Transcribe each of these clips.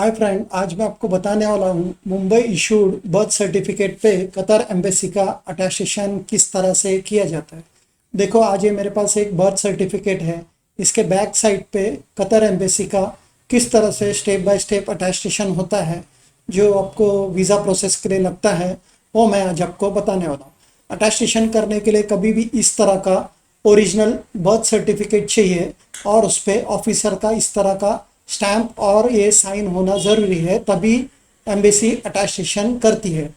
Hi friend, आज मैं आपको बताने वाला हूँ मुंबई इशूड बर्थ सर्टिफिकेट पे कतर एम्बेसी का अटेस्टेशन किस तरह से किया जाता है। देखो, आज ये मेरे पास एक बर्थ सर्टिफिकेट है। इसके बैक साइड पे कतर एम्बेसी का किस तरह से स्टेप बाय स्टेप अटेस्टेशन होता है, जो आपको वीज़ा प्रोसेस के लिए लगता है, वो मैं आज आपको बताने वाला हूँ। अटेस्टेशन करने के लिए कभी भी इस तरह का ओरिजिनल बर्थ सर्टिफिकेट चाहिए और उस पर ऑफिसर का इस तरह का स्टैंप और ये साइन होना ज़रूरी है, तभी एम्बेसी अटेस्टेशन करती है।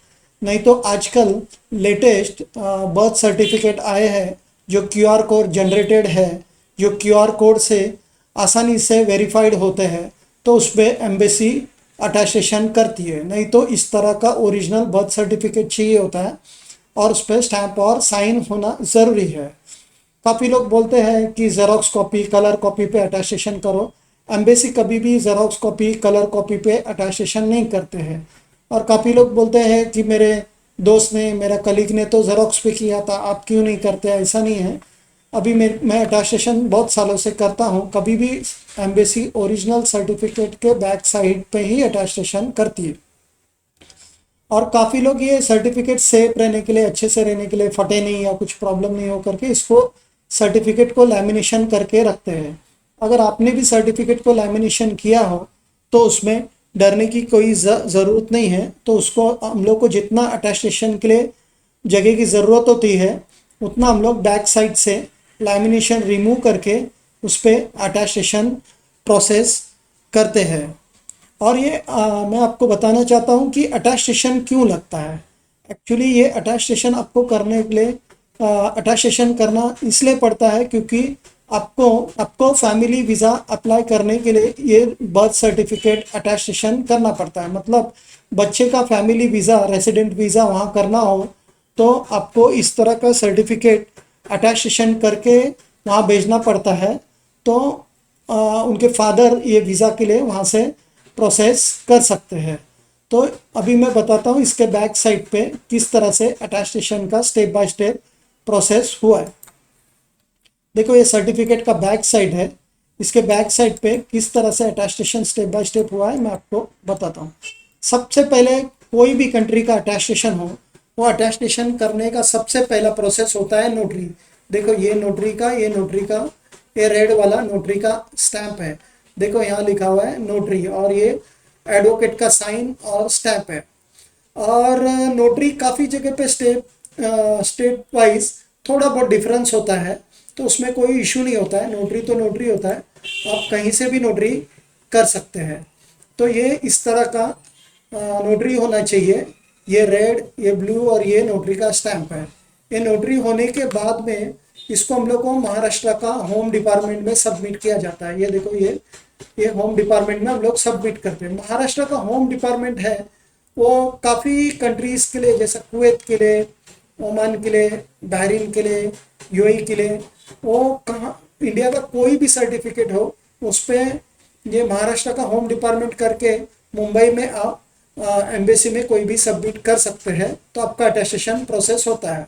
नहीं तो आजकल लेटेस्ट बर्थ सर्टिफिकेट आए हैं जो क्यूआर कोड जनरेटेड है, जो क्यूआर कोड से आसानी से वेरीफाइड होते हैं, तो उस पर एम्बेसी अटेस्टेशन करती है। नहीं तो इस तरह का ओरिजिनल बर्थ सर्टिफिकेट चाहिए होता है और उस पर स्टैंप और साइन होना ज़रूरी है। काफ़ी लोग बोलते हैं कि जेरोक्स कॉपी, कलर कॉपी पे अटेस्टेशन करो। एम्बेसी कभी भी जेरोक्स कॉपी, कलर कॉपी पे अटेस्टेशन नहीं करते हैं। और काफ़ी लोग बोलते हैं कि मेरे दोस्त ने, मेरा कलीग ने तो जेरोक्स पे किया था, आप क्यों नहीं करते? ऐसा नहीं है। अभी मैं अटेस्टेशन बहुत सालों से करता हूँ। कभी भी एम्बेसी ओरिजिनल सर्टिफिकेट के बैक साइड पे ही अटेस्टेशन करती है। और काफ़ी लोग ये सर्टिफिकेट सेफ रहने के लिए, अच्छे से रहने के लिए, फटे नहीं या कुछ प्रॉब्लम नहीं हो करके इसको सर्टिफिकेट को लैमिनेशन करके रखते हैं। अगर आपने भी सर्टिफिकेट को लैमिनेशन किया हो तो उसमें डरने की कोई ज़रूरत नहीं है। तो उसको हम लोग को जितना अटेस्टेशन के लिए जगह की ज़रूरत होती है, उतना हम लोग बैक साइड से लैमिनेशन रिमूव करके उस पर अटेस्टेशन प्रोसेस करते हैं। और ये मैं आपको बताना चाहता हूँ कि अटेस्टेशन क्यों लगता है। एक्चुअली ये अटेस्टेशन आपको करने के लिए अटेस्टेशन करना इसलिए पड़ता है क्योंकि आपको आपको फैमिली वीज़ा अप्लाई करने के लिए ये बर्थ सर्टिफिकेट अटेस्टेशन करना पड़ता है। मतलब बच्चे का फैमिली वीज़ा, रेसिडेंट वीज़ा वहाँ करना हो तो आपको इस तरह का सर्टिफिकेट अटेस्टेशन करके वहाँ भेजना पड़ता है। तो उनके फादर ये वीज़ा के लिए वहाँ से प्रोसेस कर सकते हैं। तो अभी मैं बताता हूँ इसके बैक साइड पे किस तरह से अटेस्टेशन का स्टेप बाय स्टेप प्रोसेस हुआ है। देखो, ये सर्टिफिकेट का बैक साइड है। इसके बैक साइड पे किस तरह से अटेस्टेशन स्टेप बाय स्टेप हुआ है मैं आपको बताता हूँ। सबसे पहले कोई भी कंट्री का अटेस्टेशन हो, वो अटेस्टेशन करने का सबसे पहला प्रोसेस होता है नोटरी। देखो, ये नोटरी का, ये रेड वाला नोटरी का स्टैंप है। देखो, यहाँ लिखा हुआ है नोटरी, और ये एडवोकेट का साइन और स्टैंप है। और नोटरी काफ़ी जगह पे स्टेट वाइज थोड़ा बहुत डिफरेंस होता है, तो उसमें कोई इशू नहीं होता है। नोटरी तो नोटरी होता है, आप कहीं से भी नोटरी कर सकते हैं। तो ये इस तरह का नोटरी होना चाहिए। ये रेड, ये ब्लू और ये नोटरी का स्टैंप है। ये नोटरी होने के बाद में इसको हम लोग को महाराष्ट्र का होम डिपार्टमेंट में सबमिट किया जाता है। ये देखो, ये होम डिपार्टमेंट में हम लोग सबमिट करते हैं। महाराष्ट्र का होम डिपार्टमेंट है वो काफ़ी कंट्रीज़ के लिए, जैसे कुवैत के लिए, ओमान के लिए, बहरीन के लिए, यूएई के लिए, वो कहाँ इंडिया का कोई भी सर्टिफिकेट हो उस पर ये महाराष्ट्र का होम डिपार्टमेंट करके मुंबई में आप एम्बेसी में कोई भी सबमिट कर सकते हैं, तो आपका अटेस्टेशन प्रोसेस होता है।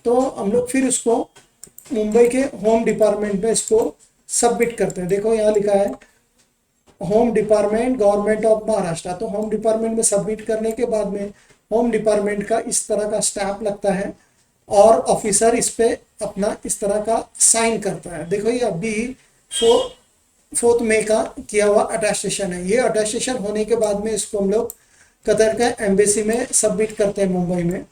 तो हम लोग फिर उसको मुंबई के होम डिपार्टमेंट में इसको सबमिट करते हैं। देखो, यहाँ लिखा है home department, government of Maharashtra. तो होम डिपार्टमेंट में सबमिट करने के बाद में होम डिपार्टमेंट का इस तरह का स्टैंप लगता है और ऑफिसर इस पे अपना इस तरह का साइन करता है। देखो, ये अभी 4 मई का किया हुआ अटेस्टेशन है। ये अटेस्टेशन होने के बाद में इसको हम लोग कतर का एम्बेसी में सबमिट करते हैं मुंबई में।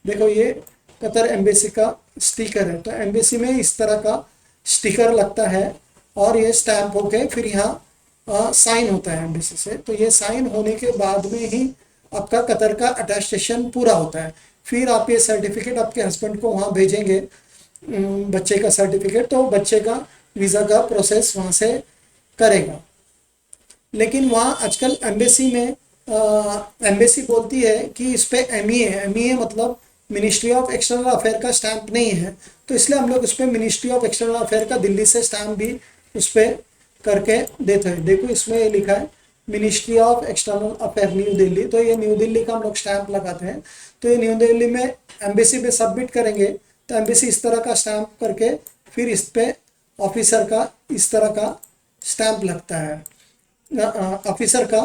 देखो, ये कतर एम्बेसी का स्टिकर है। तो एम्बेसी में इस तरह का स्टिकर लगता है और ये स्टैंप होके फिर यहाँ साइन होता है एम्बेसी से। तो ये साइन होने के बाद में ही आपका कतर का अटेस्टेशन पूरा होता है। फिर आप ये सर्टिफिकेट आपके हस्बैंड को वहाँ भेजेंगे, बच्चे का सर्टिफिकेट, तो बच्चे का वीज़ा का प्रोसेस वहाँ से करेगा। लेकिन वहाँ आजकल एम्बेसी में एम्बेसी बोलती है कि इस पर एमईए मतलब मिनिस्ट्री ऑफ एक्सटर्नल अफेयर का स्टैंप नहीं है। तो इसलिए हम लोग उस पर मिनिस्ट्री ऑफ एक्सटर्नल अफेयर का दिल्ली से स्टैंप भी उस पर करके देते हैं। देखो, इसमें ये लिखा है ministry of external affair new Delhi. तो ये न्यू दिल्ली का हम लोग स्टैंप लगाते हैं। तो ये न्यू दिल्ली में एम्बेसी पे सबमिट करेंगे तो एम्बेसी इस तरह का स्टैंप करके फिर इस पे ऑफिसर का इस तरह का स्टैंप लगता है। ऑफिसर का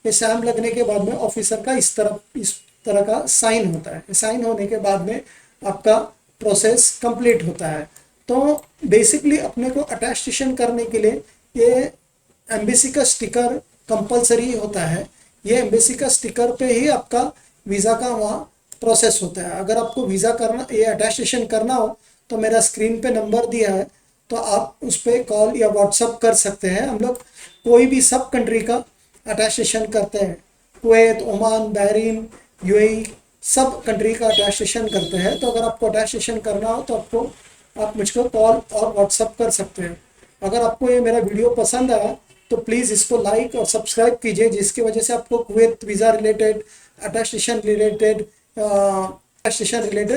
ये स्टैम्प लगने के बाद में ऑफिसर का इस तरह का साइन होता है। साइन होने के बाद में आपका प्रोसेस कंप्लीट होता है। तो बेसिकली अपने को अटेस्टेशन करने के लिए ये एम्बेसी का स्टिकर कंपलसरी होता है। ये एम्बेसी का स्टिकर पे ही आपका वीज़ा का वहाँ प्रोसेस होता है। अगर आपको वीज़ा करना, ये अटेस्टेशन करना हो तो मेरा स्क्रीन पे नंबर दिया है, तो आप उस पर कॉल या व्हाट्सअप कर सकते हैं। हम लोग कोई भी सब कंट्री का अटेस्टेशन करते हैं, कुवैत, ओमान, बहरीन, यूएई, सब कंट्री का अटेस्टेशन करते हैं। तो अगर आपको अटेस्टेशन करना हो तो आप मुझको कॉल और व्हाट्सअप कर सकते हैं। अगर आपको ये मेरा वीडियो पसंद आया तो प्लीज़ इसको लाइक और सब्सक्राइब कीजिए, जिसकी वजह से आपको Kuwait visa related, attestation related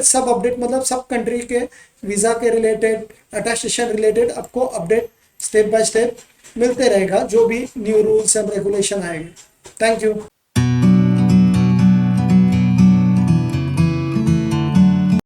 सब अपडेट, मतलब सब कंट्री के वीज़ा के रिलेटेड, अटेस्टेशन रिलेटेड आपको अपडेट स्टेप बाय स्टेप मिलते रहेगा, जो भी न्यू रूल्स एंड रेगुलेशन आएंगे। Thank you.